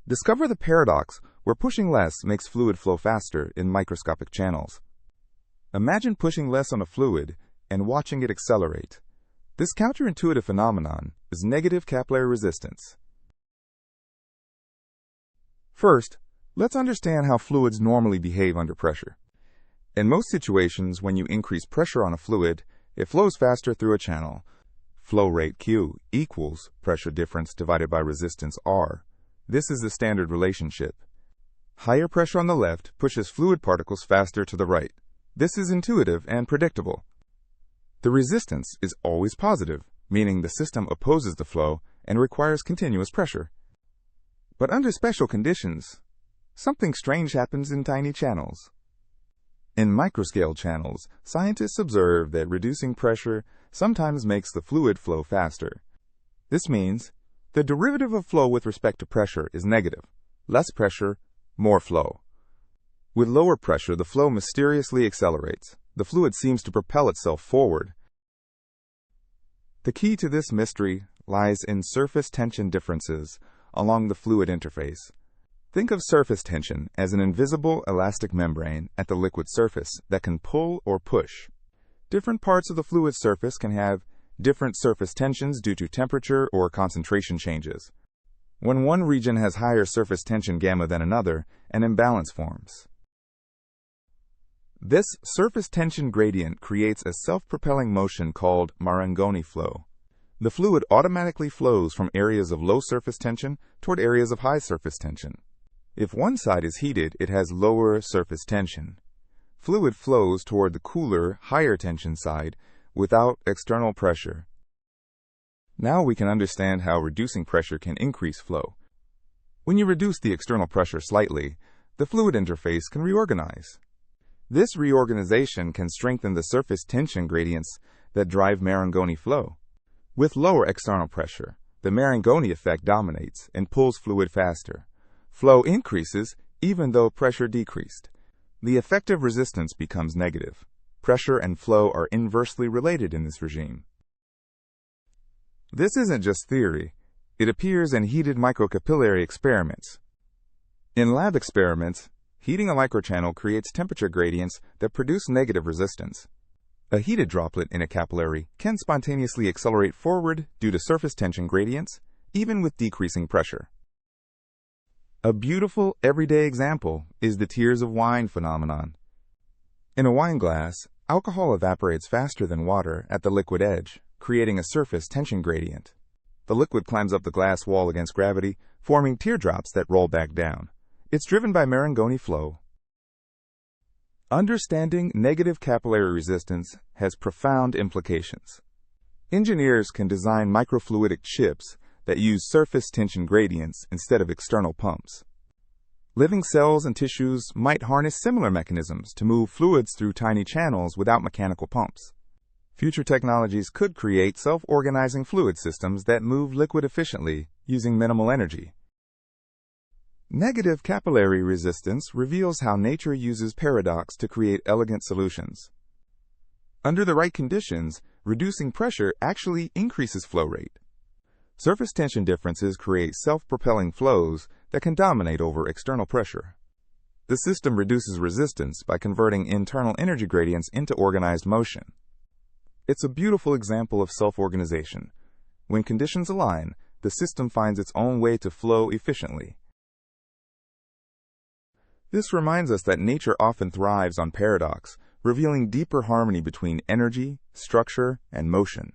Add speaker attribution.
Speaker 1: Discover the paradox where pushing less makes fluid flow faster in microscopic channels. Imagine pushing less on a fluid and watching it accelerate. This counterintuitive phenomenon is negative capillary resistance. First, let's understand how fluids normally behave under pressure. In most situations, when you increase pressure on a fluid, it flows faster through a channel. Flow rate Q equals pressure difference divided by resistance R. This is the standard relationship. Higher pressure on the left pushes fluid particles faster to the right. This is intuitive and predictable. The resistance is always positive, meaning the system opposes the flow and requires continuous pressure. But under special conditions, something strange happens in tiny channels. In microscale channels, scientists observe that reducing pressure sometimes makes the fluid flow faster. This means the derivative of flow with respect to pressure is negative. Less pressure, more flow. With lower pressure, the flow mysteriously accelerates. The fluid seems to propel itself forward. The key to this mystery lies in surface tension differences along the fluid interface. Think of surface tension as an invisible elastic membrane at the liquid surface that can pull or push. Different parts of the fluid surface can have different surface tensions due to temperature or concentration changes. When one region has higher surface tension gamma than another, an imbalance forms. This surface tension gradient creates a self-propelling motion called Marangoni flow. The fluid automatically flows from areas of low surface tension toward areas of high surface tension. If one side is heated, it has lower surface tension. Fluid flows toward the cooler, higher tension side without external pressure. Now we can understand how reducing pressure can increase flow. When you reduce the external pressure slightly, the fluid interface can reorganize. This reorganization can strengthen the surface tension gradients that drive Marangoni flow. With lower external pressure, the Marangoni effect dominates and pulls fluid faster. Flow increases even though pressure decreased. The effective resistance becomes negative. Pressure and flow are inversely related in this regime. This isn't just theory. It appears in heated microcapillary experiments. In lab experiments, heating a microchannel creates temperature gradients that produce negative resistance. A heated droplet in a capillary can spontaneously accelerate forward due to surface tension gradients, even with decreasing pressure. A beautiful, everyday example is the tears of wine phenomenon. In a wine glass, alcohol evaporates faster than water at the liquid edge, creating a surface tension gradient. The liquid climbs up the glass wall against gravity, forming teardrops that roll back down. It's driven by Marangoni flow. Understanding negative capillary resistance has profound implications. Engineers can design microfluidic chips that use surface tension gradients instead of external pumps. Living cells and tissues might harness similar mechanisms to move fluids through tiny channels without mechanical pumps. Future technologies could create self-organizing fluid systems that move liquid efficiently using minimal energy. Negative capillary resistance reveals how nature uses paradox to create elegant solutions. Under the right conditions, reducing pressure actually increases flow rate. Surface tension differences create self-propelling flows that can dominate over external pressure. The system reduces resistance by converting internal energy gradients into organized motion. It's a beautiful example of self-organization. When conditions align, the system finds its own way to flow efficiently. This reminds us that nature often thrives on paradox, revealing deeper harmony between energy, structure, and motion.